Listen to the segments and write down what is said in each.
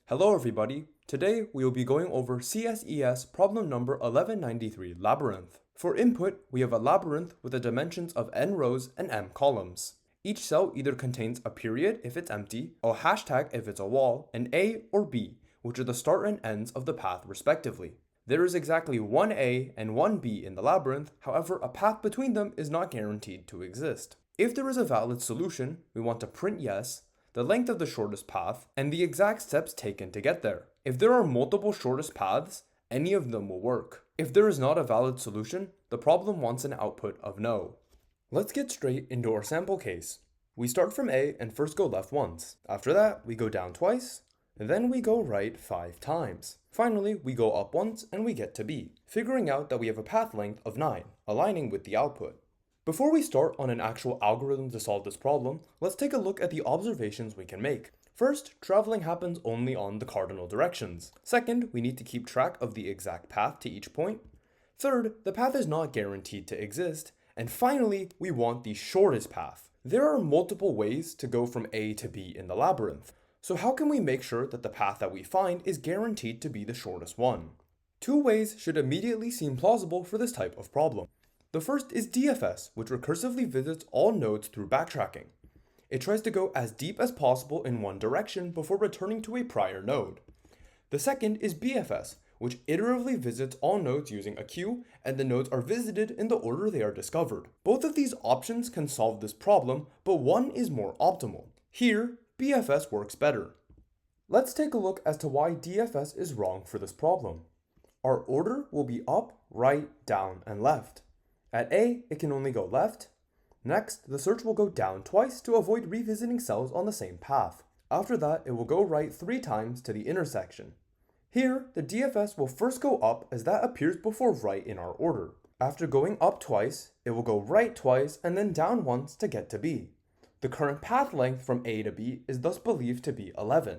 Hello everybody, today we will be going over CSES problem number 1193, Labyrinth. For input, we have a labyrinth with the dimensions of n rows and m columns. Each cell either contains a period if it's empty, a hashtag if it's a wall, and A or B, which are the start and ends of the path respectively. There is exactly one A and one B in the labyrinth, however a path between them is not guaranteed to exist. If there is a valid solution, we want to print yes, the length of the shortest path, and the exact steps taken to get there. If there are multiple shortest paths, any of them will work. If there is not a valid solution, the problem wants an output of no. Let's get straight into our sample case. We start from A and first go left once. After that, we go down twice, and then we go right 5 times. Finally, we go up once and we get to B, figuring out that we have a path length of 9, aligning with the output. Before we start on an actual algorithm to solve this problem, let's take a look at the observations we can make. First, traveling happens only on the cardinal directions. Second, we need to keep track of the exact path to each point. Third, the path is not guaranteed to exist. And finally, we want the shortest path. There are multiple ways to go from A to B in the labyrinth. So how can we make sure that the path that we find is guaranteed to be the shortest one? 2 ways should immediately seem plausible for this type of problem. The first is DFS, which recursively visits all nodes through backtracking. It tries to go as deep as possible in one direction before returning to a prior node. The second is BFS, which iteratively visits all nodes using a queue, and the nodes are visited in the order they are discovered. Both of these options can solve this problem, but one is more optimal. Here, BFS works better. Let's take a look as to why DFS is wrong for this problem. Our order will be up, right, down, and left. At A, it can only go left. Next, the search will go down twice to avoid revisiting cells on the same path. After that, it will go right 3 times to the intersection. Here, the DFS will first go up as that appears before right in our order. After going up twice, it will go right twice and then down once to get to B. The current path length from A to B is thus believed to be 11.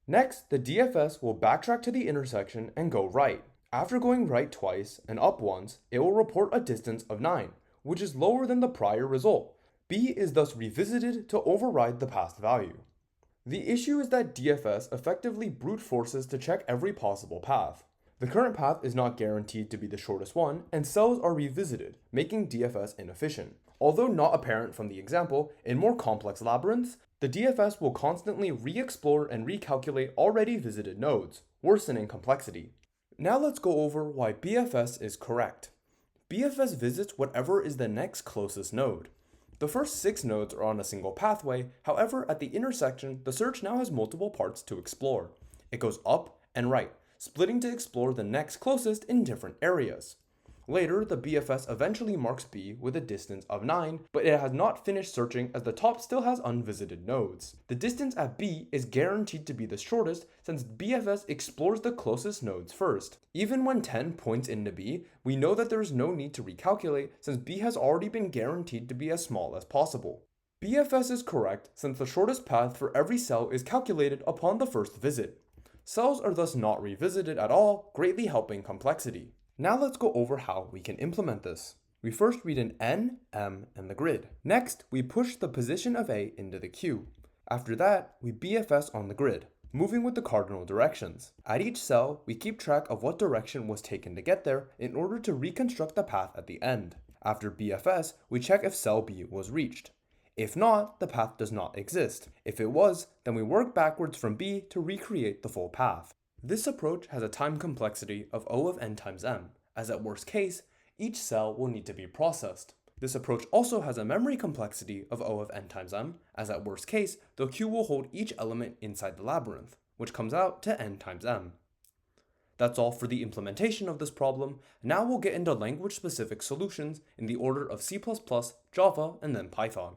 Next, the DFS will backtrack to the intersection and go right. After going right twice and up once, it will report a distance of 9, which is lower than the prior result. B is thus revisited to override the past value. The issue is that DFS effectively brute forces to check every possible path. The current path is not guaranteed to be the shortest one, and cells are revisited, making DFS inefficient. Although not apparent from the example, in more complex labyrinths, the DFS will constantly re-explore and recalculate already visited nodes, worsening complexity. Now let's go over why BFS is correct. BFS visits whatever is the next closest node. The first 6 nodes are on a single pathway, however at the intersection the search now has multiple parts to explore. It goes up and right, splitting to explore the next closest in different areas. Later, the BFS eventually marks B with a distance of 9, but it has not finished searching as the top still has unvisited nodes. The distance at B is guaranteed to be the shortest since BFS explores the closest nodes first. Even when 10 points into B, we know that there is no need to recalculate since B has already been guaranteed to be as small as possible. BFS is correct since the shortest path for every cell is calculated upon the first visit. Cells are thus not revisited at all, greatly helping complexity. Now let's go over how we can implement this. We first read an N, M, and the grid. Next, we push the position of A into the queue. After that, we BFS on the grid, moving with the cardinal directions. At each cell, we keep track of what direction was taken to get there in order to reconstruct the path at the end. After BFS, we check if cell B was reached. If not, the path does not exist. If it was, then we work backwards from B to recreate the full path. This approach has a time complexity of O of n times m, as at worst case, each cell will need to be processed. This approach also has a memory complexity of O of n times m, as at worst case, the queue will hold each element inside the labyrinth, which comes out to n times m. That's all for the implementation of this problem. Now we'll get into language-specific solutions in the order of C++, Java, and then Python.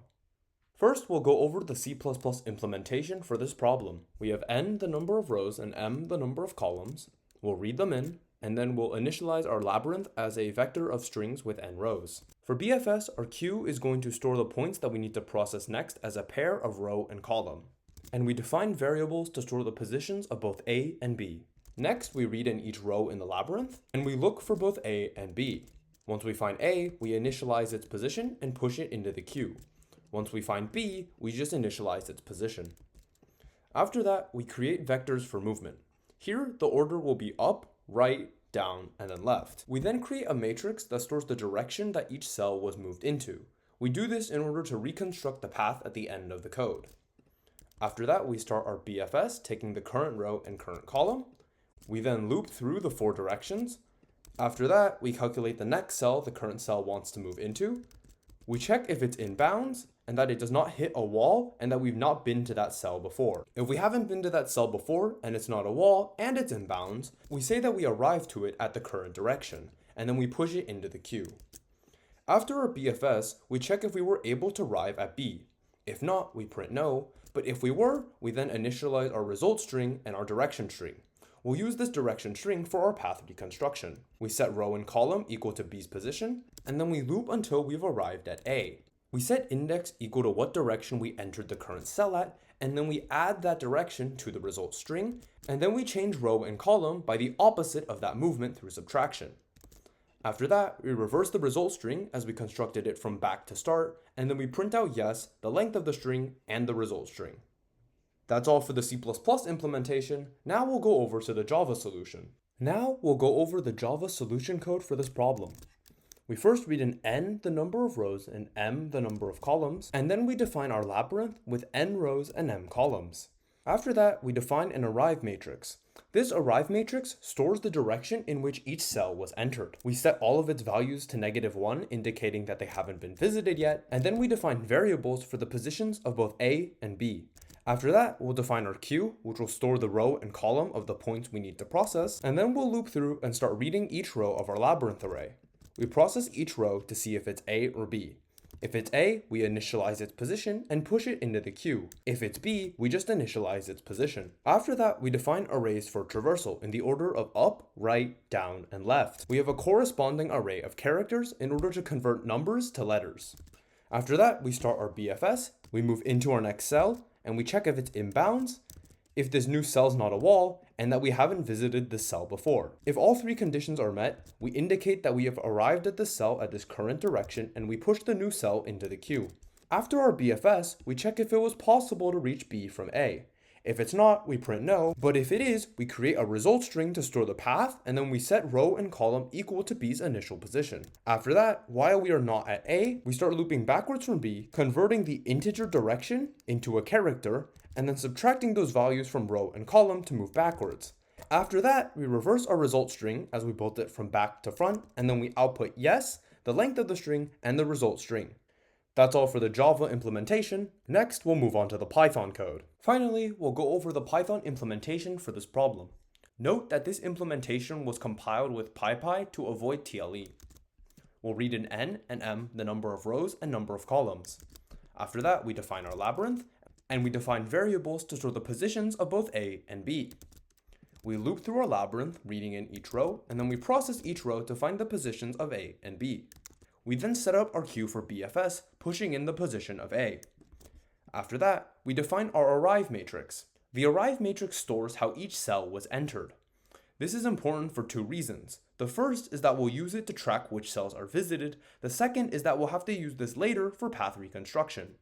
First, we'll go over the C++ implementation for this problem. We have n the number of rows and m the number of columns. We'll read them in, and then we'll initialize our labyrinth as a vector of strings with n rows. For BFS, our queue is going to store the points that we need to process next as a pair of row and column. And we define variables to store the positions of both A and B. Next, we read in each row in the labyrinth, and we look for both A and B. Once we find A, we initialize its position and push it into the queue. Once we find B, we just initialize its position. After that, we create vectors for movement. Here, the order will be up, right, down, and then left. We then create a matrix that stores the direction that each cell was moved into. We do this in order to reconstruct the path at the end of the code. After that, we start our BFS, taking the current row and current column. We then loop through the 4 directions. After that, we calculate the next cell the current cell wants to move into. We check if it's in bounds, and that it does not hit a wall, and that we've not been to that cell before. If we haven't been to that cell before, and it's not a wall, and it's in bounds, we say that we arrive to it at the current direction, and then we push it into the queue. After our BFS, we check if we were able to arrive at B. If not, we print no, but if we were, we then initialize our result string and our direction string. We'll use this direction string for our path reconstruction. We set row and column equal to B's position, and then we loop until we've arrived at A. We set index equal to what direction we entered the current cell at, and then we add that direction to the result string, and then we change row and column by the opposite of that movement through subtraction. After that, we reverse the result string as we constructed it from back to start, and then we print out yes, the length of the string, and the result string. That's all for the C++ implementation. Now we'll go over to the Java solution. Now we'll go over the Java solution code for this problem. We first read in n the number of rows and m the number of columns, and then we define our labyrinth with n rows and m columns. After that, we define an arrive matrix. This arrive matrix stores the direction in which each cell was entered. We set all of its values to -1, indicating that they haven't been visited yet, and then we define variables for the positions of both A and B. After that, we'll define our queue, which will store the row and column of the points we need to process, and then we'll loop through and start reading each row of our labyrinth array. We process each row to see if it's A or B. If it's A, we initialize its position and push it into the queue. If it's B, we just initialize its position. After that, we define arrays for traversal in the order of up, right, down, and left. We have a corresponding array of characters in order to convert numbers to letters. After that, we start our BFS, we move into our next cell, and we check if it's in bounds, if this new cell is not a wall, and that we haven't visited this cell before. If all 3 conditions are met, we indicate that we have arrived at this cell at this current direction, and we push the new cell into the queue. After our BFS, we check if it was possible to reach B from A. If it's not, we print no, but if it is, we create a result string to store the path, and then we set row and column equal to B's initial position. After that, while we are not at A, we start looping backwards from B, converting the integer direction into a character, and then subtracting those values from row and column to move backwards. After that, we reverse our result string as we built it from back to front, and then we output yes, the length of the string, and the result string. That's all for the Java implementation. Next, we'll move on to the Python code. Finally, we'll go over the Python implementation for this problem. Note that this implementation was compiled with PyPy to avoid TLE. We'll read in n and m the number of rows and number of columns. After that, we define our labyrinth, and we define variables to store the positions of both A and B. We loop through our labyrinth, reading in each row, and then we process each row to find the positions of A and B. We then set up our queue for BFS, pushing in the position of A. After that, we define our arrive matrix. The arrive matrix stores how each cell was entered. This is important for 2 reasons. The first is that we'll use it to track which cells are visited. The second is that we'll have to use this later for path reconstruction.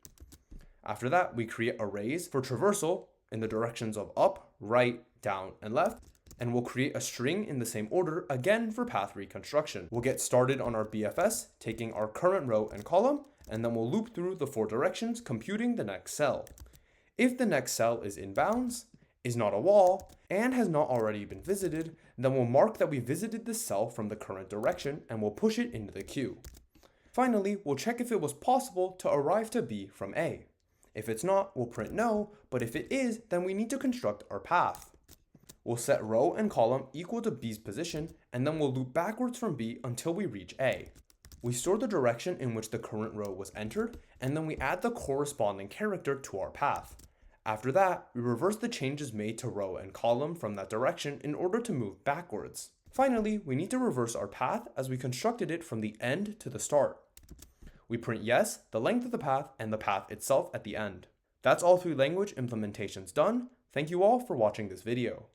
After that, we create arrays for traversal in the directions of up, right, down, and left, and we'll create a string in the same order again for path reconstruction. We'll get started on our BFS, taking our current row and column, and then we'll loop through the 4 directions, computing the next cell. If the next cell is in bounds, is not a wall, and has not already been visited, then we'll mark that we visited this cell from the current direction, and we'll push it into the queue. Finally, we'll check if it was possible to arrive to B from A. If it's not, we'll print no, but if it is, then we need to construct our path. We'll set row and column equal to B's position, and then we'll loop backwards from B until we reach A. We store the direction in which the current row was entered, and then we add the corresponding character to our path. After that, we reverse the changes made to row and column from that direction in order to move backwards. Finally, we need to reverse our path as we constructed it from the end to the start. We print yes, the length of the path, and the path itself at the end. That's all 3 language implementations done. Thank you all for watching this video.